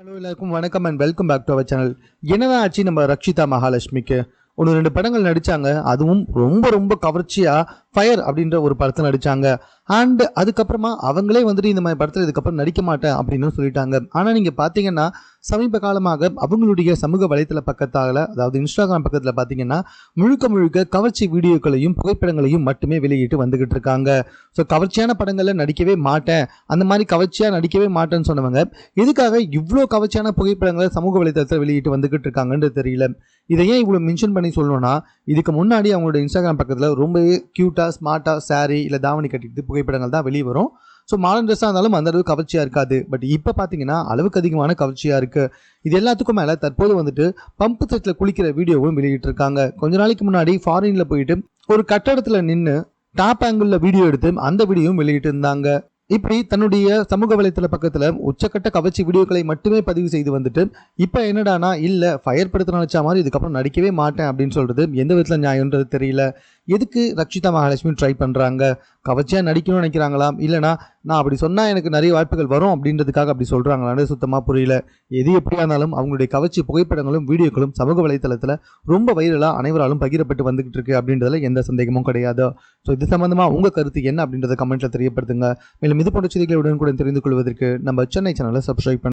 Hello எல்லாருக்கும் வணக்கம் and welcome back to our channel. என்னதான் ஆச்சு நம்ம ரக்ஷிதா மகாலட்சுமிக்கு? ஒன்று ரெண்டு படங்கள் நடித்தாங்க, அதுவும் ரொம்ப ரொம்ப கவர்ச்சியாக ஃபயர் அப்படின்ற ஒரு படத்தில் நடித்தாங்க. அண்ட் அதுக்கப்புறமா அவங்களே வந்துட்டு இந்த மாதிரி படத்தில் இதுக்கப்புறம் நடிக்க மாட்டேன் அப்படின்னு சொல்லிட்டாங்க. ஆனால் நீங்கள் பார்த்தீங்கன்னா சமீப காலமாக அவங்களுடைய சமூக வலைத்தள பக்கத்தால், அதாவது இன்ஸ்டாகிராம் பக்கத்தில் பார்த்தீங்கன்னா முழுக்க முழுக்க கவர்ச்சி வீடியோக்களையும் புகைப்படங்களையும் மட்டுமே வெளியிட்டு வந்துக்கிட்டு இருக்காங்க. ஸோ கவர்ச்சியான படங்களில் நடிக்கவே மாட்டேன், அந்த மாதிரி கவர்ச்சியாக நடிக்கவே மாட்டேன்னு சொன்னவங்க எதுக்காக இவ்வளோ கவர்ச்சியான புகைப்படங்களை சமூக வலைத்தளத்தில் வெளியிட்டு வந்துக்கிட்டு இருக்காங்கன்னு தெரியல. இதை ஏன் இவ்வளோ மென்ஷன் பண்ணி சொல்லணும்னா, இதுக்கு முன்னாடி அவங்களோட இன்ஸ்டாகிராம் பக்கத்தில் ரொம்பவே க்யூட்டாக ஸ்மார்ட்டாக சாரீ இல்லை தாவணி கட்டிட்டு புகைப்படங்கள் தான் வெளியே வரும். ஸோ மாடர்ன் ட்ரெஸ்ஸாக இருந்தாலும் அந்த அளவுக்கு கவர்ச்சியாக இருக்காது. பட் இப்போ பார்த்தீங்கன்னா அளவுக்கு அதிகமான கவர்ச்சியாக இருக்குது. இது எல்லாத்துக்கும் மேலே தற்போது வந்துட்டு பம்பு செட்டில் குளிக்கிற வீடியோவும் வெளியிட்டிருக்காங்க. கொஞ்ச நாளைக்கு முன்னாடி ஃபாரினில் போயிட்டு ஒரு கட்டடத்தில் நின்று டாப் ஆங்கிளில் வீடியோ எடுத்து அந்த வீடியோவும் வெளியிட்டு இருந்தாங்க. இப்படி தன்னுடைய சமூக வலைத்தள பக்கத்தில் உச்சக்கட்ட கவர்ச்சி வீடியோக்களை மட்டுமே பதிவு செய்து வந்துட்டு இப்போ என்னடானா இல்லை ஃபயர் படுத்த நினச்சா மாதிரி இதுக்கப்புறம் நடிக்கவே மாட்டேன் அப்படின்னு சொல்கிறது எந்த விதத்தில் நியாயன்றது தெரியல. எதுக்கு ரக்ஷிதா மகாலட்சுமி ட்ரை பண்ணுறாங்க? கவர்ச்சியாக நடிக்கணும்னு நினைக்கிறாங்களா, இல்லைனா நான் அப்படி சொன்னால் எனக்கு நிறைய வாய்ப்புகள் வரும் அப்படின்றதுக்காக அப்படி சொல்கிறாங்களான்னு சுத்தமாக புரியல. எது எப்படியா இருந்தாலும் அவங்களுடைய கவர்ச்சி புகைப்படங்களும் வீடியோக்களும் சமூக வலைத்தளத்தில் ரொம்ப வைரலாக அனைவராலும் பகிரப்பட்டு வந்துகிட்டு இருக்கு அப்படின்றதுல எந்த சந்தேகமும் கிடையாது. ஸோ இது சம்மந்தமாக உங்கள் கருத்து என்ன அப்படின்றத கமெண்ட்டில் தெரியப்படுத்துங்க. மேலும் இது போன்ற செய்திகளை உடனுக்குடன் தெரிந்து கொள்வதற்கு நம்ம சென்னை சேனலை சப்ஸ்கிரைப்